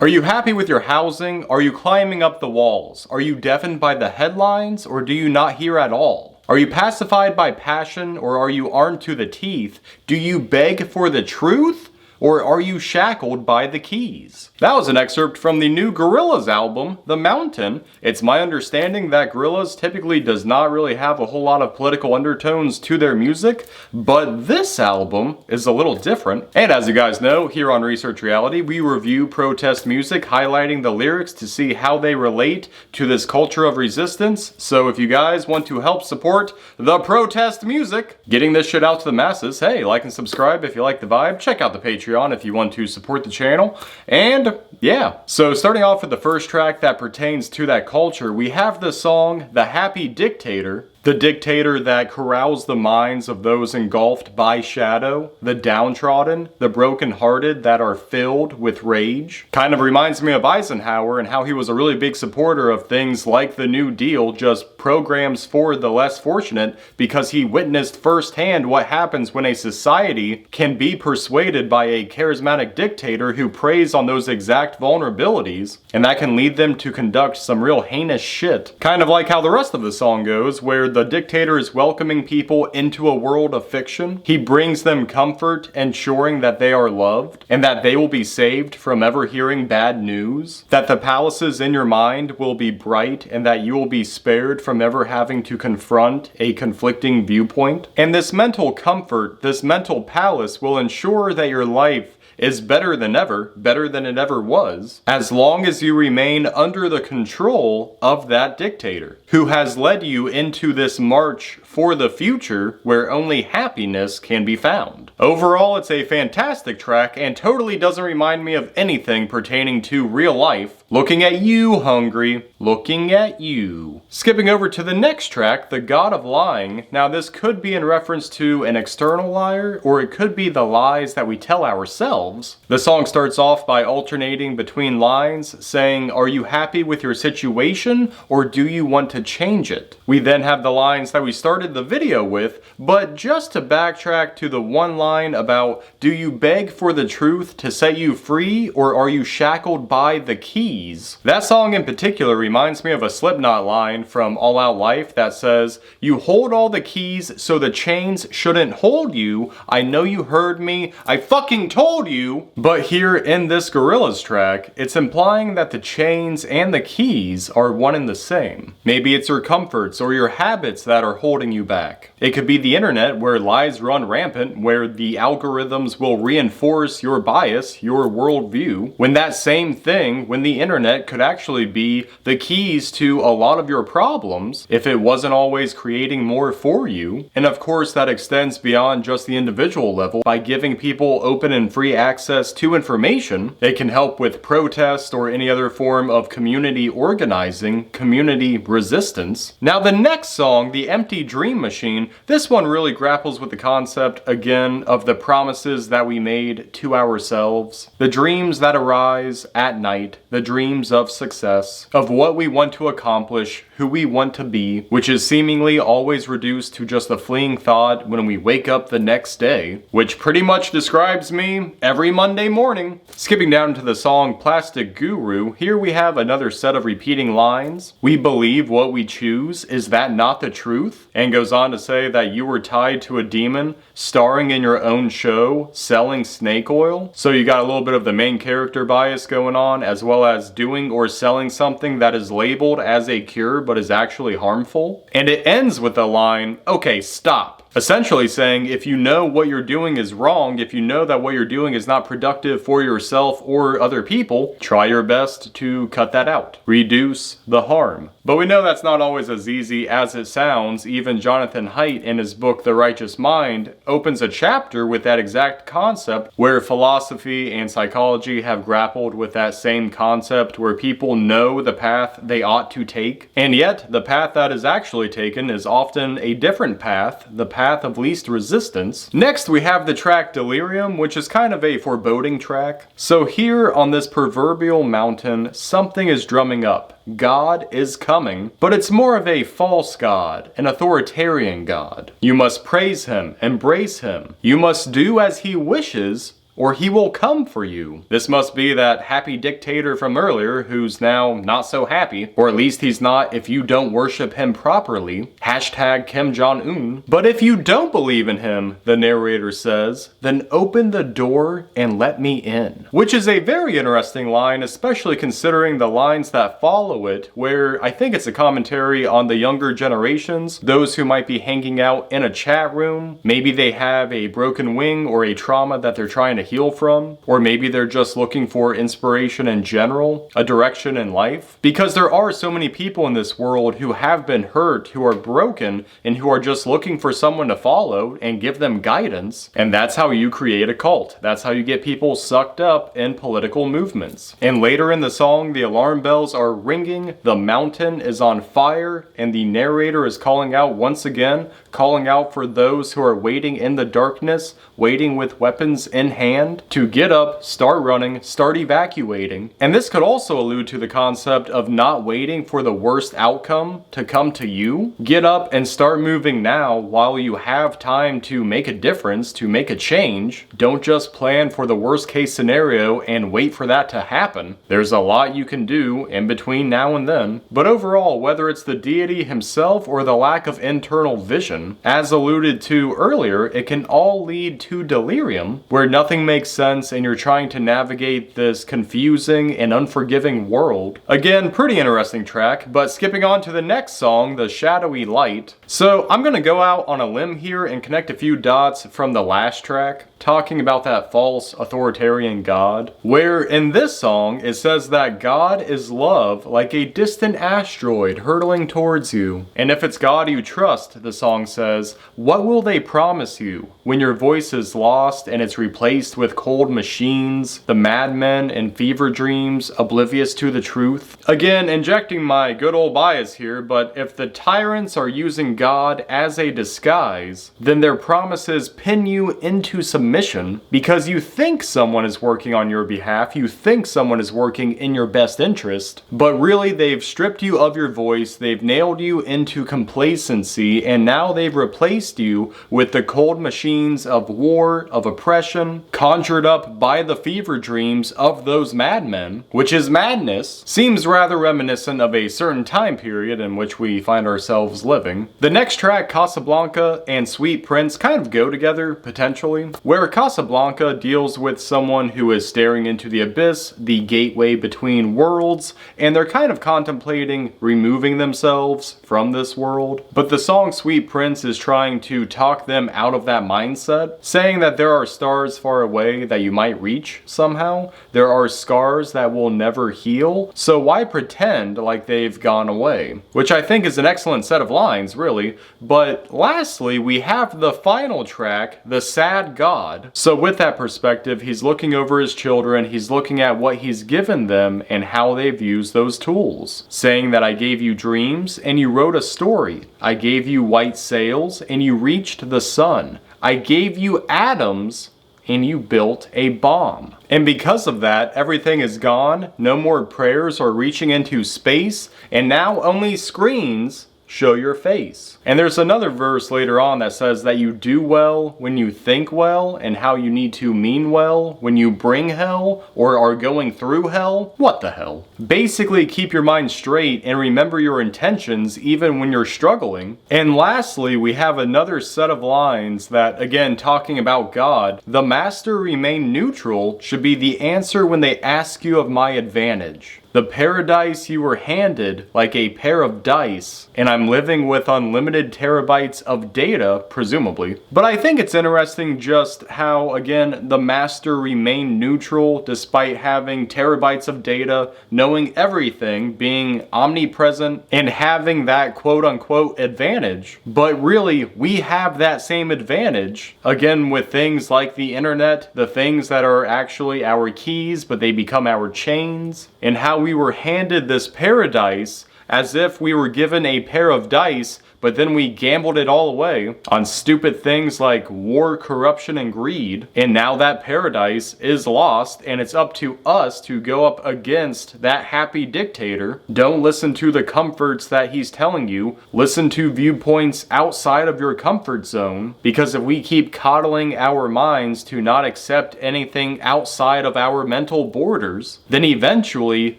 Are you happy with your housing? Are you climbing up the walls? Are you deafened by the headlines, or do you not hear at all? Are you pacified by passion, or are you armed to the teeth? Do you beg for the truth, or are you shackled by the keys? That was an excerpt from the new Gorillaz album, The Mountain. It's my understanding that Gorillaz typically does not really have a whole lot of political undertones to their music, but this album is a little different. And as you guys know, here on Research Reality, we review protest music, highlighting the lyrics to see how they relate to this culture of resistance. So if you guys want to help support the protest music, getting this shit out to the masses, hey, like and subscribe if you like the vibe. Check out the Patreon if you want to support the channel. And yeah, so starting off with the first track that pertains to that culture, we have the song The Happy Dictator. The dictator that corrals the minds of those engulfed by shadow, the downtrodden, the brokenhearted that are filled with rage. Kind of reminds me of Eisenhower and how he was a really big supporter of things like the New Deal, just programs for the less fortunate, because he witnessed firsthand what happens when a society can be persuaded by a charismatic dictator who preys on those exact vulnerabilities, and that can lead them to conduct some real heinous shit. Kind of like how the rest of the song goes, where the dictator is welcoming people into a world of fiction. He brings them comfort, ensuring that they are loved, and that they will be saved from ever hearing bad news, that the palaces in your mind will be bright, and that you will be spared from ever having to confront a conflicting viewpoint. And this mental comfort, this mental palace, will ensure that your life is better than it ever was, as long as you remain under the control of that dictator, who has led you into this march for the future where only happiness can be found. Overall, it's a fantastic track and totally doesn't remind me of anything pertaining to real life. Looking at you, Hungry. Looking at you. Skipping over to the next track, The God of Lying. Now this could be in reference to an external liar, or it could be the lies that we tell ourselves. The song starts off by alternating between lines saying, "Are you happy with your situation, or do you want to change it?" We then have the lines that we started the video with, but just to backtrack to the one line about, "Do you beg for the truth to set you free, or are you shackled by the keys?" That song in particular reminds me of a Slipknot line from All Out Life that says, "You hold all the keys so the chains shouldn't hold you. I know you heard me. I fucking told you." But here in this Gorillaz track, it's implying that the chains and the keys are one and the same. Maybe it's your comforts or your habits that are holding you back. It could be the internet, where lies run rampant, where the algorithms will reinforce your bias, your worldview, when that same thing, when the internet could actually be the keys to a lot of your problems if it wasn't always creating more for you. And of course that extends beyond just the individual level. By giving people open and free access to information, it can help with protest or any other form of community organizing, community resistance. Now the next song, The Empty Dream Machine, this one really grapples with the concept, again, of the promises that we made to ourselves, the dreams that arise at night, the dreams of success, of what we want to accomplish, who we want to be, which is seemingly always reduced to just a fleeting thought when we wake up the next day, which pretty much describes me every Monday morning. Skipping down to the song Plastic Guru, here we have another set of repeating lines. "We believe what we choose, is that not the truth?" And goes on to say that you were tied to a demon, starring in your own show, selling snake oil. So you got a little bit of the main character bias going on, as well as doing or selling something that is labeled as a cure but is actually harmful. And it ends with the line, "Okay, stop." Essentially saying, if you know what you're doing is wrong, if you know that what you're doing is not productive for yourself or other people, try your best to cut that out. Reduce the harm. But we know that's not always as easy as it sounds. Even Jonathan Haidt, in his book The Righteous Mind, opens a chapter with that exact concept, where philosophy and psychology have grappled with that same concept, where people know the path they ought to take, and yet the path that is actually taken is often a different path, the path of least resistance. Next we have the track Delirium, which is kind of a foreboding track. So here on this proverbial mountain, something is drumming up. God is coming, but it's more of a false God, an authoritarian God. You must praise him, embrace him. You must do as he wishes, or he will come for you. This must be that Happy Dictator from earlier who's now not so happy, or at least he's not if you don't worship him properly. Hashtag Kim Jong-un. But if you don't believe in him, the narrator says, then open the door and let me in. Which is a very interesting line, especially considering the lines that follow it, where I think it's a commentary on the younger generations, those who might be hanging out in a chat room. Maybe they have a broken wing or a trauma that they're trying to heal from, or maybe they're just looking for inspiration in general, a direction in life. Because there are so many people in this world who have been hurt, who are broken, and who are just looking for someone to follow and give them guidance. And that's how you create a cult. That's how you get people sucked up in political movements. And later in the song, the alarm bells are ringing, the mountain is on fire, and the narrator is calling out once again, calling out for those who are waiting in the darkness, waiting with weapons in hand, to get up, start running, start evacuating. And this could also allude to the concept of not waiting for the worst outcome to come to you. Get up and start moving now while you have time to make a difference, to make a change. Don't just plan for the worst case scenario and wait for that to happen. There's a lot you can do in between now and then. But overall, whether it's the deity himself or the lack of internal vision, as alluded to earlier, it can all lead to delirium, where nothing makes sense and you're trying to navigate this confusing and unforgiving world. Again, pretty interesting track, but skipping on to the next song, the Shadowy Light. So I'm gonna go out on a limb here and connect a few dots from the last track, talking about that false authoritarian God, where in this song it says that God is love, like a distant asteroid hurtling towards you. And if it's God you trust, the song says, what will they promise you when your voice is lost and it's replaced with cold machines, the madmen and fever dreams, oblivious to the truth? Again, injecting my good old bias here, but if the tyrants are using God as a disguise, then their promises pin you into submission because you think someone is working on your behalf, you think someone is working in your best interest, but really they've stripped you of your voice, they've nailed you into complacency, and now they've replaced you with the cold machines of war, of oppression, conjured up by the fever dreams of those madmen, which is madness. Seems rather reminiscent of a certain time period in which we find ourselves living. The next track, Casablanca and Sweet Prince, kind of go together, potentially, where Casablanca deals with someone who is staring into the abyss, the gateway between worlds, and they're kind of contemplating removing themselves from this world. But the song Sweet Prince is trying to talk them out of that mindset, saying that there are stars far away that you might reach somehow. There are scars that will never heal, so why pretend like they've gone away? Which I think is an excellent set of lines, really. But lastly, we have the final track, The Sad God. So with that perspective, he's looking over his children, he's looking at what he's given them and how they've used those tools. Saying that I gave you dreams and you wrote a story. I gave you white sails and you reached the sun. I gave you atoms and you built a bomb. And because of that, everything is gone, no more prayers or reaching into space, and now only screens show your face. And there's another verse later on that says that you do well when you think well, and how you need to mean well when you bring hell or are going through hell. What the hell? Basically, keep your mind straight and remember your intentions even when you're struggling. And lastly, we have another set of lines that, again, talking about God. The master remain neutral should be the answer when they ask you of my advantage. The paradise you were handed like a pair of dice, and I'm living with unlimited terabytes of data, presumably. But I think it's interesting just how, again, the master remained neutral despite having terabytes of data, knowing everything, being omnipresent, and having that quote-unquote advantage. But really, we have that same advantage, again, with things like the internet, the things that are actually our keys, but they become our chains, and how we were handed this paradise as if we were given a pair of dice, but then we gambled it all away on stupid things like war, corruption, and greed. And now that paradise is lost, and it's up to us to go up against that happy dictator. Don't listen to the comforts that he's telling you. Listen to viewpoints outside of your comfort zone, because if we keep coddling our minds to not accept anything outside of our mental borders, then eventually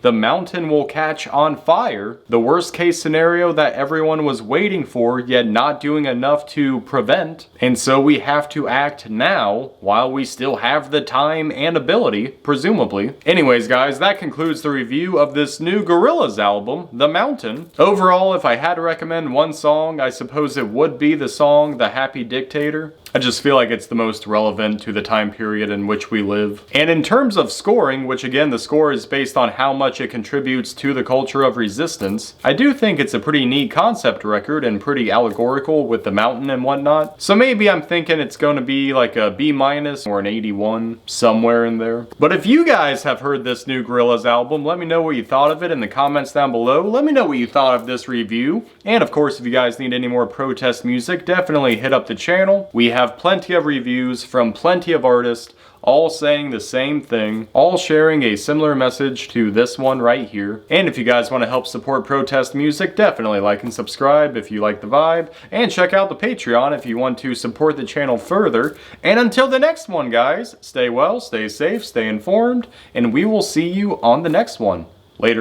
the mountain will catch on fire. The worst case scenario that everyone was waiting for, yet not doing enough to prevent. And so we have to act now while we still have the time and ability, presumably. Anyways guys, that concludes the review of this new Gorillaz album, The Mountain. Overall, if I had to recommend one song, I suppose it would be the song The Happy Dictator. I just feel like it's the most relevant to the time period in which we live. And in terms of scoring, which again the score is based on how much it contributes to the culture of resistance, I do think it's a pretty neat concept record and pretty allegorical with the mountain and whatnot. So maybe I'm thinking it's going to be like a B- or an 81, somewhere in there. But if you guys have heard this new Gorillaz album, let me know what you thought of it in the comments down below. Let me know what you thought of this review. And of course, if you guys need any more protest music, definitely hit up the channel. We have plenty of reviews from plenty of artists, all saying the same thing, all sharing a similar message to this one right here. And if you guys want to help support protest music, definitely like and subscribe if you like the vibe, and check out the Patreon if you want to support the channel further. And until the next one, guys, stay well, stay safe, stay informed, and we will see you on the next one. Later.